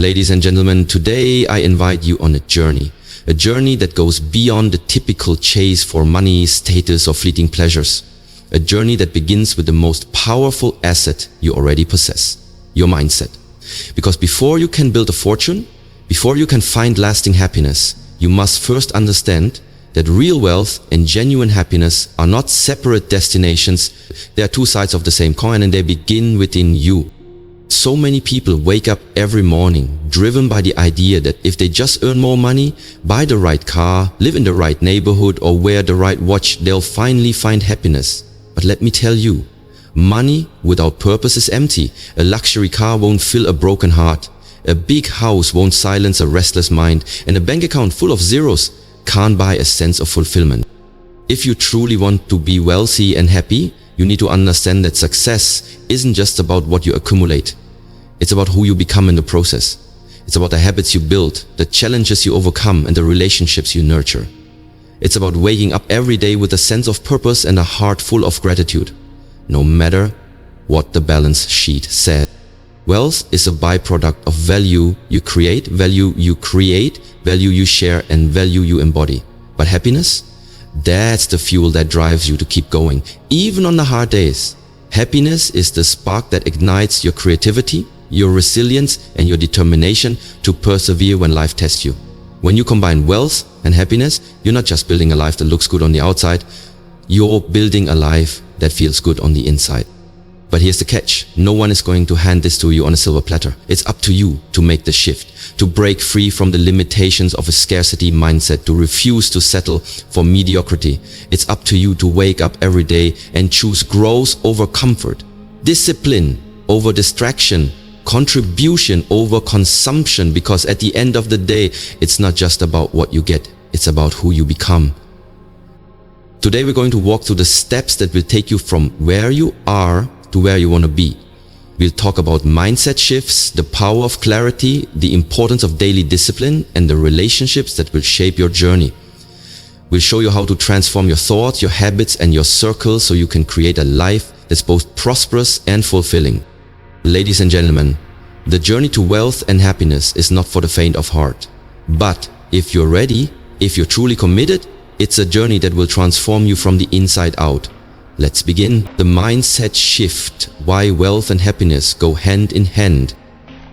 Ladies and gentlemen, today I invite you on a journey that goes beyond the typical chase for money, status, or fleeting pleasures. A journey that begins with the most powerful asset you already possess, your mindset. Because before you can build a fortune, before you can find lasting happiness, you must first understand that real wealth and genuine happiness are not separate destinations. They are two sides of the same coin, and they begin within you. So many people wake up every morning driven by the idea that if they just earn more money, buy the right car, live in the right neighborhood, or wear the right watch, they'll finally find happiness. But let me tell you, money without purpose is empty. A luxury car won't fill a broken heart. A big house won't silence a restless mind, and a bank account full of zeros can't buy a sense of fulfillment. If you truly want to be wealthy and happy, you need to understand that success isn't just about what you accumulate. It's about who you become in the process. It's about the habits you build, the challenges you overcome, and the relationships you nurture. It's about waking up every day with a sense of purpose and a heart full of gratitude, no matter what the balance sheet says. Wealth is a byproduct of value you create, value you share, and value you embody. But happiness? That's the fuel that drives you to keep going, even on the hard days. Happiness is the spark that ignites your creativity, your resilience, and your determination to persevere when life tests you. When you combine wealth and happiness, you're not just building a life that looks good on the outside, you're building a life that feels good on the inside. But here's the catch. No one is going to hand this to you on a silver platter. It's up to you to make the shift, to break free from the limitations of a scarcity mindset, to refuse to settle for mediocrity. It's up to you to wake up every day and choose growth over comfort, discipline over distraction, contribution over consumption, because at the end of the day, it's not just about what you get, it's about who you become. Today we're going to walk through the steps that will take you from where you are to where you want to be. We'll talk about mindset shifts, the power of clarity, the importance of daily discipline, and the relationships that will shape your journey. We'll show you how to transform your thoughts, your habits, and your circles so you can create a life that's both prosperous and fulfilling. Ladies and gentlemen, the journey to wealth and happiness is not for the faint of heart. But if you're ready, if you're truly committed, it's a journey that will transform you from the inside out. Let's begin. The mindset shift, why wealth and happiness go hand in hand.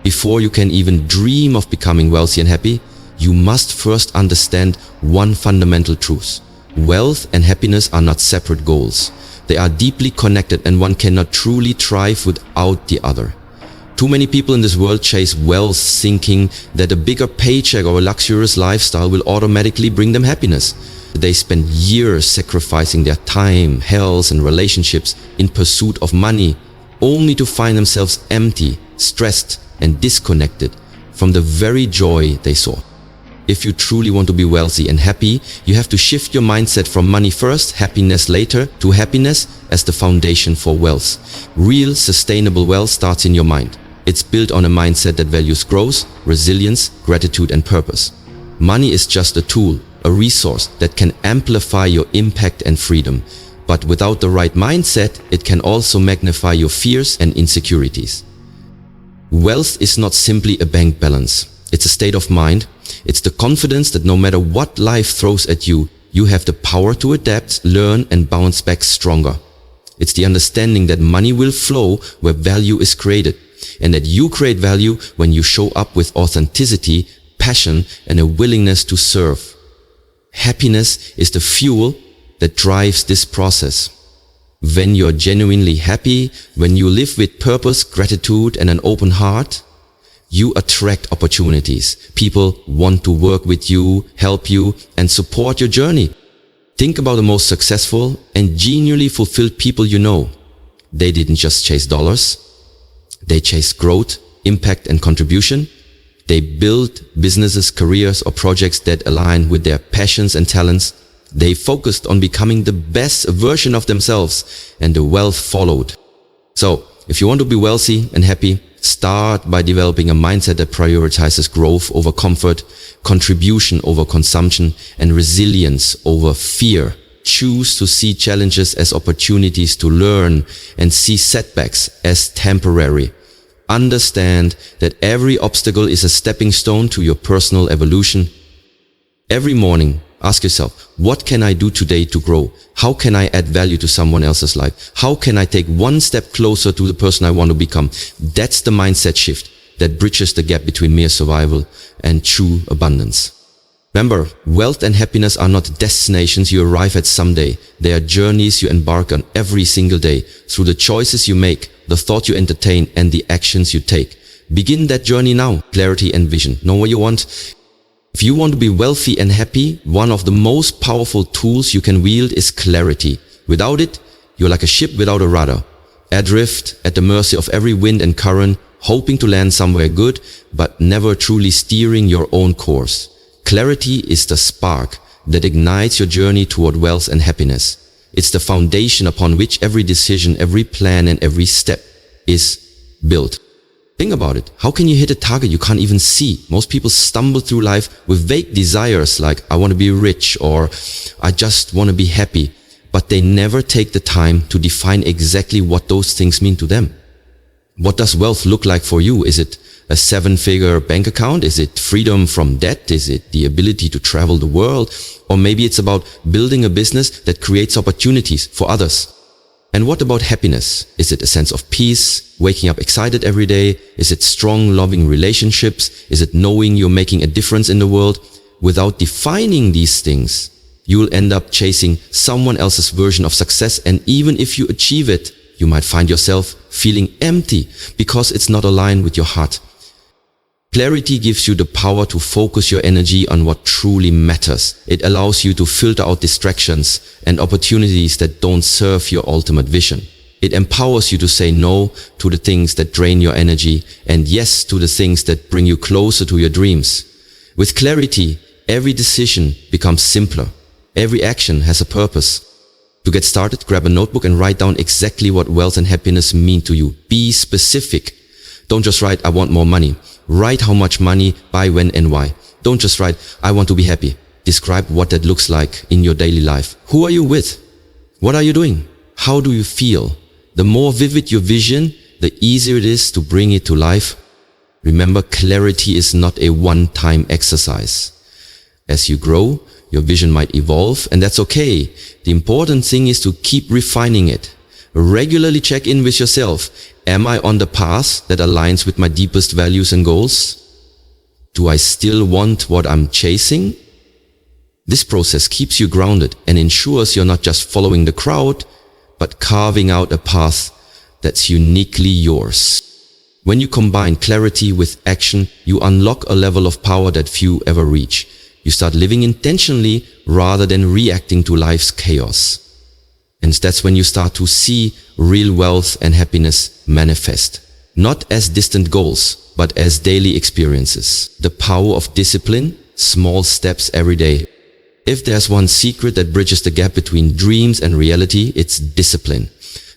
Before you can even dream of becoming wealthy and happy, you must first understand one fundamental truth. Wealth and happiness are not separate goals. They are deeply connected, and one cannot truly thrive without the other. Too many people in this world chase wealth thinking that a bigger paycheck or a luxurious lifestyle will automatically bring them happiness. They spend years sacrificing their time, health, and relationships in pursuit of money, only to find themselves empty, stressed, and disconnected from the very joy they sought. If you truly want to be wealthy and happy, you have to shift your mindset from money first, happiness later, to happiness as the foundation for wealth. Real, sustainable wealth starts in your mind. It's built on a mindset that values growth, resilience, gratitude, and purpose. Money is just a tool, a resource that can amplify your impact and freedom. But without the right mindset, it can also magnify your fears and insecurities. Wealth is not simply a bank balance. It's a state of mind. It's the confidence that no matter what life throws at you, you have the power to adapt, learn, and bounce back stronger. It's the understanding that money will flow where value is created, and that you create value when you show up with authenticity, passion, and a willingness to serve. Happiness is the fuel that drives this process. When you're genuinely happy, when you live with purpose, gratitude, and an open heart, you attract opportunities. People want to work with you, help you, and support your journey. Think about the most successful and genuinely fulfilled people you know. They didn't just chase dollars. They chased growth, impact, and contribution. They built businesses, careers, or projects that align with their passions and talents. They focused on becoming the best version of themselves, and the wealth followed. So, if you want to be wealthy and happy, start by developing a mindset that prioritizes growth over comfort, contribution over consumption, and resilience over fear. Choose to see challenges as opportunities to learn and see setbacks as temporary. Understand that every obstacle is a stepping stone to your personal evolution. Every morning, ask yourself, what can I do today to grow? How can I add value to someone else's life? How can I take one step closer to the person I want to become? That's the mindset shift that bridges the gap between mere survival and true abundance. Remember, wealth and happiness are not destinations you arrive at someday. They are journeys you embark on every single day through the choices you make, the thought you entertain, and the actions you take. Begin that journey now. Clarity and vision. Know what you want? If you want to be wealthy and happy, one of the most powerful tools you can wield is clarity. Without it, you're like a ship without a rudder, adrift at the mercy of every wind and current, hoping to land somewhere good, but never truly steering your own course. Clarity is the spark that ignites your journey toward wealth and happiness. It's the foundation upon which every decision, every plan, and every step is built. Think about it. How can you hit a target you can't even see? Most people stumble through life with vague desires like, I want to be rich, or I just want to be happy. But they never take the time to define exactly what those things mean to them. What does wealth look like for you? Is it a 7-figure bank account? Is it freedom from debt? Is it the ability to travel the world? Or maybe it's about building a business that creates opportunities for others. And what about happiness? Is it a sense of peace, waking up excited every day? Is it strong, loving relationships? Is it knowing you're making a difference in the world? Without defining these things, you will end up chasing someone else's version of success, and even if you achieve it, you might find yourself feeling empty because it's not aligned with your heart. Clarity gives you the power to focus your energy on what truly matters. It allows you to filter out distractions and opportunities that don't serve your ultimate vision. It empowers you to say no to the things that drain your energy and yes to the things that bring you closer to your dreams. With clarity, every decision becomes simpler. Every action has a purpose. To get started, grab a notebook and write down exactly what wealth and happiness mean to you. Be specific. Don't just write, I want more money. Write how much money, by when, and why. Don't just write, I want to be happy. Describe what that looks like in your daily life. Who are you with? What are you doing? How do you feel? The more vivid your vision, the easier it is to bring it to life. Remember, clarity is not a one-time exercise. As you grow, your vision might evolve, and that's okay. The important thing is to keep refining it. Regularly check in with yourself. Am I on the path that aligns with my deepest values and goals? Do I still want what I'm chasing? This process keeps you grounded and ensures you're not just following the crowd, but carving out a path that's uniquely yours. When you combine clarity with action, you unlock a level of power that few ever reach. You start living intentionally rather than reacting to life's chaos. And that's when you start to see real wealth and happiness manifest. Not as distant goals, but as daily experiences. The power of discipline, small steps every day. If there's one secret that bridges the gap between dreams and reality, it's discipline.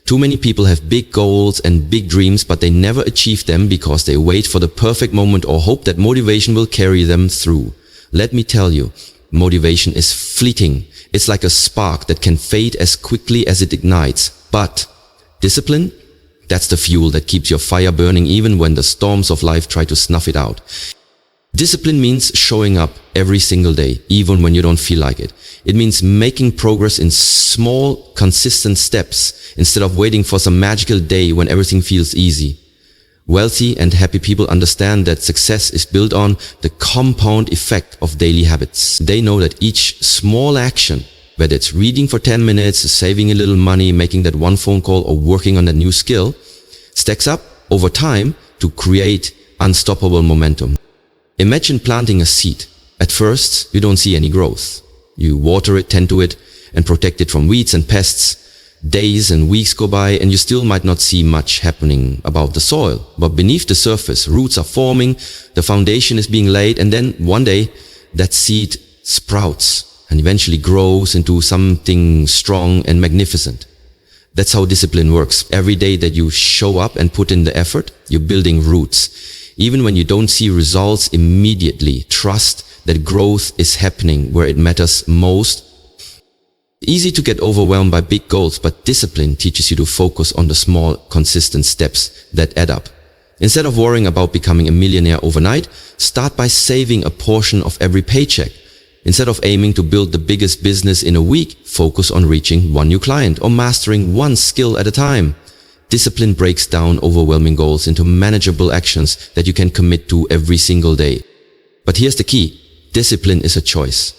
Too many people have big goals and big dreams, but they never achieve them because they wait for the perfect moment or hope that motivation will carry them through. Let me tell you, motivation is fleeting. It's like a spark that can fade as quickly as it ignites. But discipline, that's the fuel that keeps your fire burning even when the storms of life try to snuff it out. Discipline means showing up every single day, even when you don't feel like it. It means making progress in small, consistent steps instead of waiting for some magical day when everything feels easy. Wealthy and happy people understand that success is built on the compound effect of daily habits. They know that each small action, whether it's reading for 10 minutes, saving a little money, making that one phone call, or working on that new skill, stacks up over time to create unstoppable momentum. Imagine planting a seed. At first, you don't see any growth. You water it, tend to it, and protect it from weeds and pests. Days and weeks go by and you still might not see much happening about the soil. But beneath the surface, roots are forming, the foundation is being laid, and then one day that seed sprouts and eventually grows into something strong and magnificent. That's how discipline works. Every day that you show up and put in the effort, you're building roots. Even when you don't see results immediately, trust that growth is happening where it matters most. Easy to get overwhelmed by big goals, but discipline teaches you to focus on the small, consistent steps that add up. Instead of worrying about becoming a millionaire overnight, start by saving a portion of every paycheck. Instead of aiming to build the biggest business in a week, focus on reaching one new client or mastering one skill at a time. Discipline breaks down overwhelming goals into manageable actions that you can commit to every single day. But here's the key. Discipline is a choice.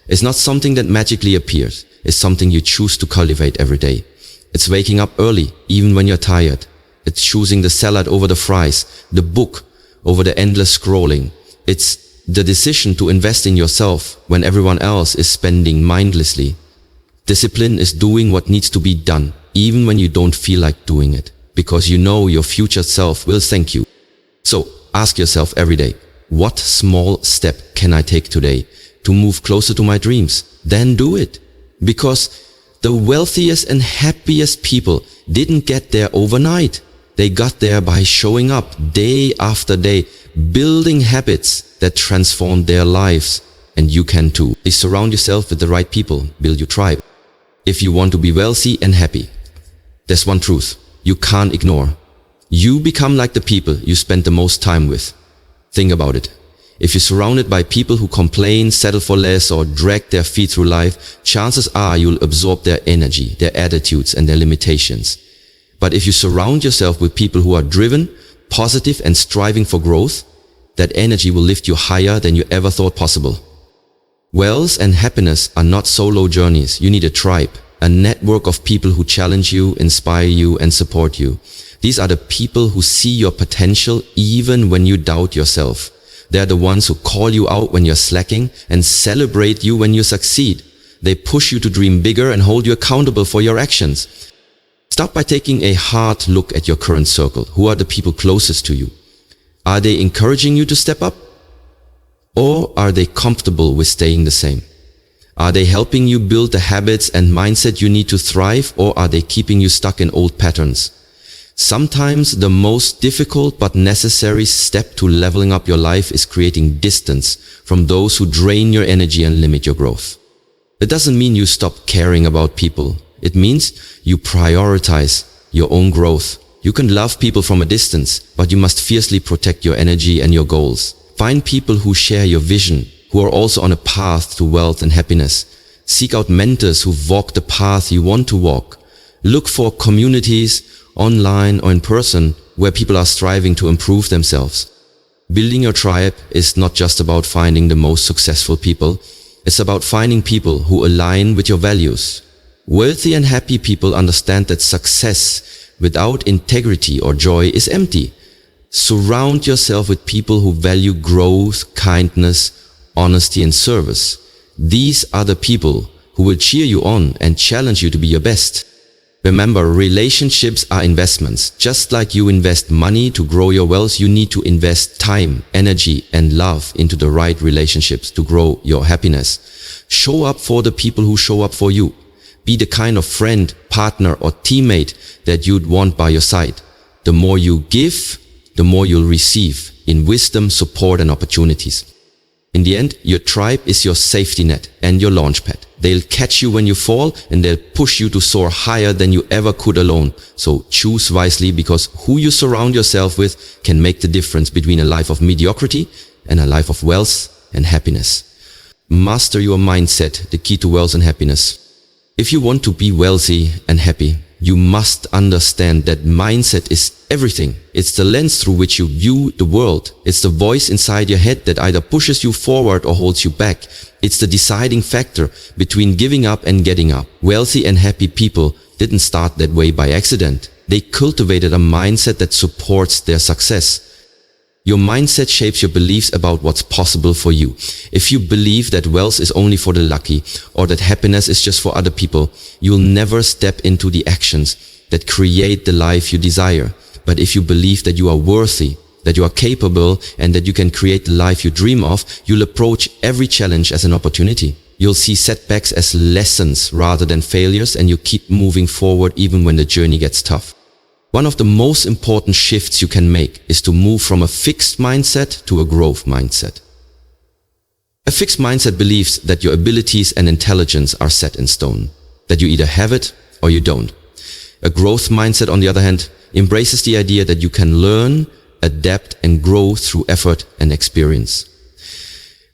It's not something that magically appears. It's something you choose to cultivate every day. It's waking up early, even when you're tired. It's choosing the salad over the fries, the book over the endless scrolling. It's the decision to invest in yourself when everyone else is spending mindlessly. Discipline is doing what needs to be done, even when you don't feel like doing it, because you know your future self will thank you. So ask yourself every day, what small step can I take today to move closer to my dreams? Then do it. Because the wealthiest and happiest people didn't get there overnight. They got there by showing up day after day, building habits that transform their lives. And you can too. Please surround yourself with the right people. Build your tribe. If you want to be wealthy and happy, there's one truth you can't ignore. You become like the people you spend the most time with. Think about it. If you're surrounded by people who complain, settle for less, or drag their feet through life, chances are you'll absorb their energy, their attitudes, and their limitations. But if you surround yourself with people who are driven, positive, and striving for growth, that energy will lift you higher than you ever thought possible. Wealth and happiness are not solo journeys. You need a tribe, a network of people who challenge you, inspire you, and support you. These are the people who see your potential even when you doubt yourself. They're the ones who call you out when you're slacking and celebrate you when you succeed. They push you to dream bigger and hold you accountable for your actions. Start by taking a hard look at your current circle. Who are the people closest to you? Are they encouraging you to step up? Or are they comfortable with staying the same? Are they helping you build the habits and mindset you need to thrive, or are they keeping you stuck in old patterns? Sometimes the most difficult but necessary step to leveling up your life is creating distance from those who drain your energy and limit your growth. It doesn't mean you stop caring about people. It means you prioritize your own growth. You can love people from a distance, but you must fiercely protect your energy and your goals. Find people who share your vision, who are also on a path to wealth and happiness. Seek out mentors who walk the path you want to walk. Look for communities, online or in person, where people are striving to improve themselves. Building your tribe is not just about finding the most successful people. It's about finding people who align with your values. Wealthy and happy people understand that success without integrity or joy is empty. Surround yourself with people who value growth, kindness, honesty, and service. These are the people who will cheer you on and challenge you to be your best. Remember, relationships are investments. Just like you invest money to grow your wealth, you need to invest time, energy, and love into the right relationships to grow your happiness. Show up for the people who show up for you. Be the kind of friend, partner, or teammate that you'd want by your side. The more you give, the more you'll receive in wisdom, support, and opportunities. In the end, your tribe is your safety net and your launch pad. They'll catch you when you fall, and they'll push you to soar higher than you ever could alone. So choose wisely, because who you surround yourself with can make the difference between a life of mediocrity and a life of wealth and happiness. Master your mindset, the key to wealth and happiness. If you want to be wealthy and happy, you must understand that mindset is everything. It's the lens through which you view the world. It's the voice inside your head that either pushes you forward or holds you back. It's the deciding factor between giving up and getting up. Wealthy and happy people didn't start that way by accident. They cultivated a mindset that supports their success. Your mindset shapes your beliefs about what's possible for you. If you believe that wealth is only for the lucky, or that happiness is just for other people, you'll never step into the actions that create the life you desire. But if you believe that you are worthy, that you are capable, and that you can create the life you dream of, you'll approach every challenge as an opportunity. You'll see setbacks as lessons rather than failures, and you keep moving forward even when the journey gets tough. One of the most important shifts you can make is to move from a fixed mindset to a growth mindset. A fixed mindset believes that your abilities and intelligence are set in stone, that you either have it or you don't. A growth mindset, on the other hand, embraces the idea that you can learn, adapt, and grow through effort and experience.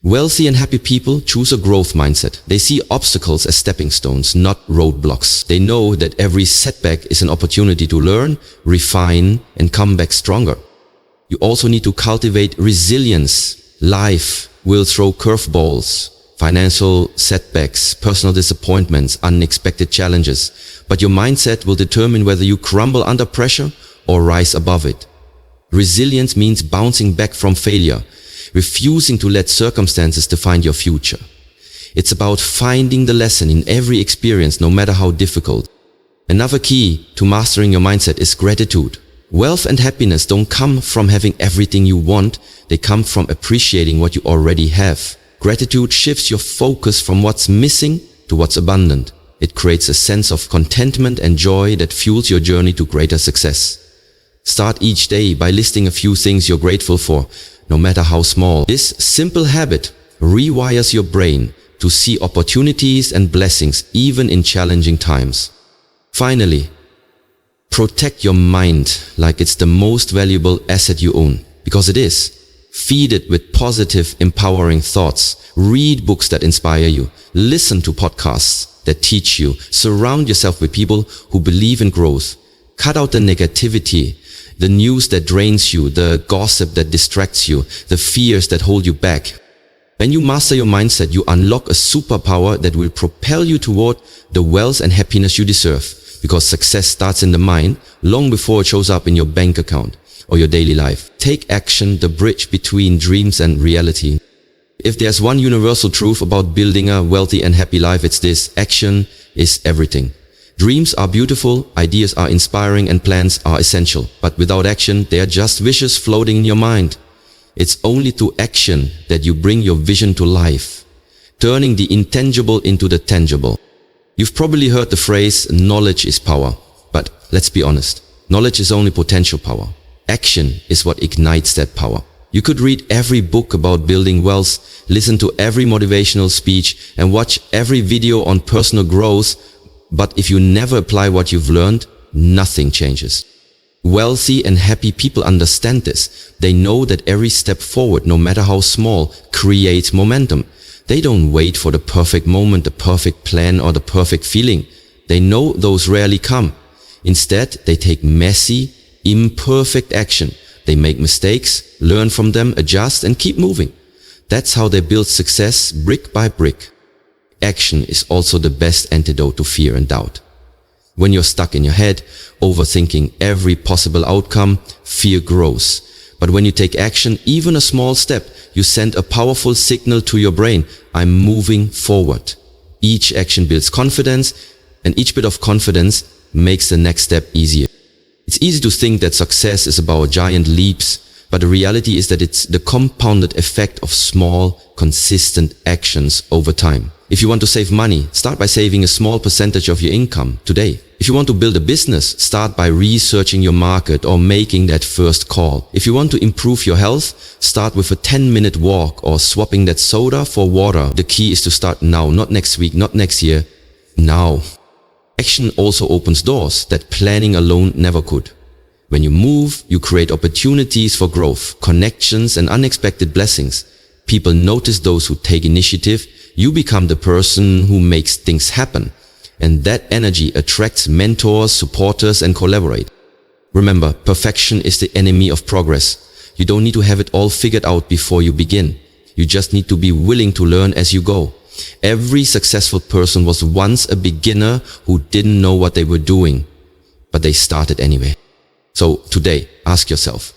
Wealthy and happy people choose a growth mindset. They see obstacles as stepping stones, not roadblocks. They know that every setback is an opportunity to learn, refine, and come back stronger. You also need to cultivate resilience. Life will throw curveballs, financial setbacks, personal disappointments, unexpected challenges. But your mindset will determine whether you crumble under pressure or rise above it. Resilience means bouncing back from failure, refusing to let circumstances define your future. It's about finding the lesson in every experience, no matter how difficult. Another key to mastering your mindset is gratitude. Wealth and happiness don't come from having everything you want, they come from appreciating what you already have. Gratitude shifts your focus from what's missing to what's abundant. It creates a sense of contentment and joy that fuels your journey to greater success. Start each day by listing a few things you're grateful for, no matter how small. This simple habit rewires your brain to see opportunities and blessings even in challenging times. Finally, protect your mind like it's the most valuable asset you own, because it is. Feed it with positive, empowering thoughts. Read books that inspire you. Listen to podcasts that teach you. Surround yourself with people who believe in growth. Cut out the negativity, the news that drains you, the gossip that distracts you, the fears that hold you back. When you master your mindset, you unlock a superpower that will propel you toward the wealth and happiness you deserve. Because success starts in the mind long before it shows up in your bank account or your daily life. Take action, the bridge between dreams and reality. If there's one universal truth about building a wealthy and happy life, it's this: action is everything. Dreams are beautiful, ideas are inspiring, and plans are essential. But without action, they are just wishes floating in your mind. It's only through action that you bring your vision to life, turning the intangible into the tangible. You've probably heard the phrase, knowledge is power. But let's be honest, knowledge is only potential power. Action is what ignites that power. You could read every book about building wealth, listen to every motivational speech, and watch every video on personal growth, but if you never apply what you've learned, nothing changes. Wealthy and happy people understand this. They know that every step forward, no matter how small, creates momentum. They don't wait for the perfect moment, the perfect plan, or the perfect feeling. They know those rarely come. Instead, they take messy, imperfect action. They make mistakes, learn from them, adjust, and keep moving. That's how they build success brick by brick. Action is also the best antidote to fear and doubt. When you're stuck in your head, overthinking every possible outcome, fear grows. But when you take action, even a small step, you send a powerful signal to your brain: I'm moving forward. Each action builds confidence, and each bit of confidence makes the next step easier. It's easy to think that success is about giant leaps, but the reality is that it's the compounded effect of small, consistent actions over time. If you want to save money, start by saving a small percentage of your income today. If you want to build a business, start by researching your market or making that first call. If you want to improve your health, start with a 10-minute walk or swapping that soda for water. The key is to start now, not next week, not next year, now. Action also opens doors that planning alone never could. When you move, you create opportunities for growth, connections, and unexpected blessings. People notice those who take initiative. You become the person who makes things happen. And that energy attracts mentors, supporters, and collaborate. Remember, perfection is the enemy of progress. You don't need to have it all figured out before you begin. You just need to be willing to learn as you go. Every successful person was once a beginner who didn't know what they were doing, but they started anyway. So today, ask yourself,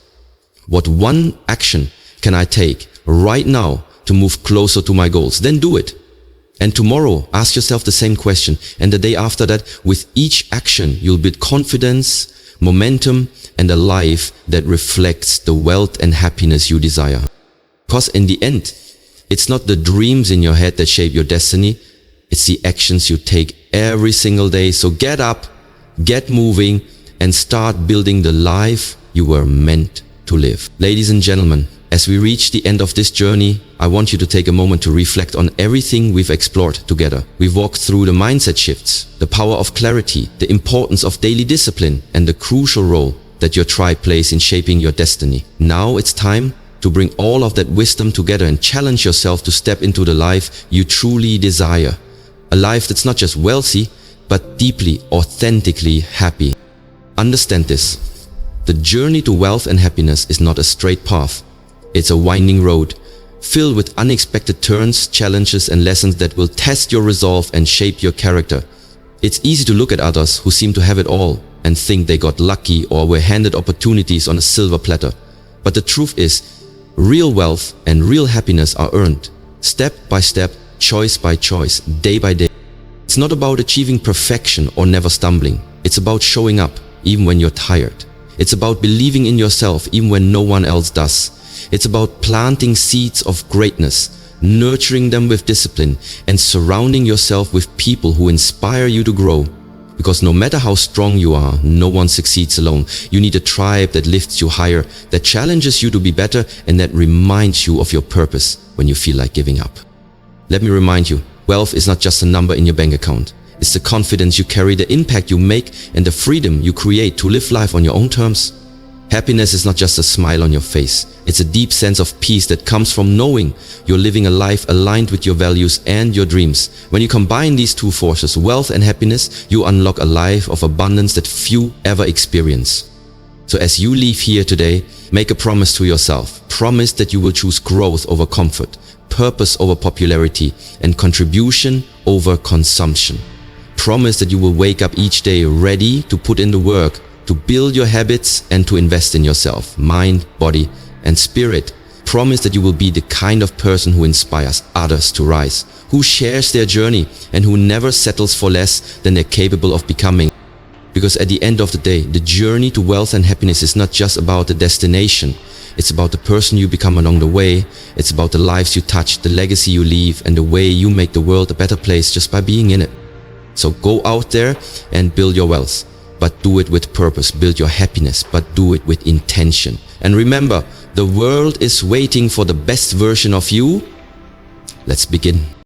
what one action can I take right now to move closer to my goals? Then do it. And tomorrow, ask yourself the same question. And the day after that, with each action, you'll build confidence, momentum, and a life that reflects the wealth and happiness you desire. Because in the end, it's not the dreams in your head that shape your destiny. It's the actions you take every single day. So get up, get moving, and start building the life you were meant to live. Ladies and gentlemen, as we reach the end of this journey, I want you to take a moment to reflect on everything we've explored together. We've walked through the mindset shifts, the power of clarity, the importance of daily discipline, and the crucial role that your tribe plays in shaping your destiny. Now it's time to bring all of that wisdom together and challenge yourself to step into the life you truly desire. A life that's not just wealthy, but deeply, authentically happy. Understand this. The journey to wealth and happiness is not a straight path. It's a winding road, filled with unexpected turns, challenges, and lessons that will test your resolve and shape your character. It's easy to look at others who seem to have it all and think they got lucky or were handed opportunities on a silver platter. But the truth is, real wealth and real happiness are earned, step by step, choice by choice, day by day. It's not about achieving perfection or never stumbling. It's about showing up even when you're tired. It's about believing in yourself even when no one else does. It's about planting seeds of greatness, nurturing them with discipline, and surrounding yourself with people who inspire you to grow. Because no matter how strong you are, no one succeeds alone. You need a tribe that lifts you higher, that challenges you to be better, and that reminds you of your purpose when you feel like giving up. Let me remind you, wealth is not just a number in your bank account. It's the confidence you carry, the impact you make, and the freedom you create to live life on your own terms. Happiness is not just a smile on your face. It's a deep sense of peace that comes from knowing you're living a life aligned with your values and your dreams. When you combine these two forces, wealth and happiness, you unlock a life of abundance that few ever experience. So as you leave here today, make a promise to yourself. Promise that you will choose growth over comfort, purpose over popularity, and contribution over consumption. Promise that you will wake up each day ready to put in the work, to build your habits and to invest in yourself, mind, body, and spirit. Promise that you will be the kind of person who inspires others to rise, who shares their journey, and who never settles for less than they're capable of becoming. Because at the end of the day, the journey to wealth and happiness is not just about the destination. It's about the person you become along the way. It's about the lives you touch, the legacy you leave, and the way you make the world a better place just by being in it. So go out there and build your wealth. But do it with purpose. Build your happiness, but do it with intention. And remember, the world is waiting for the best version of you. Let's begin.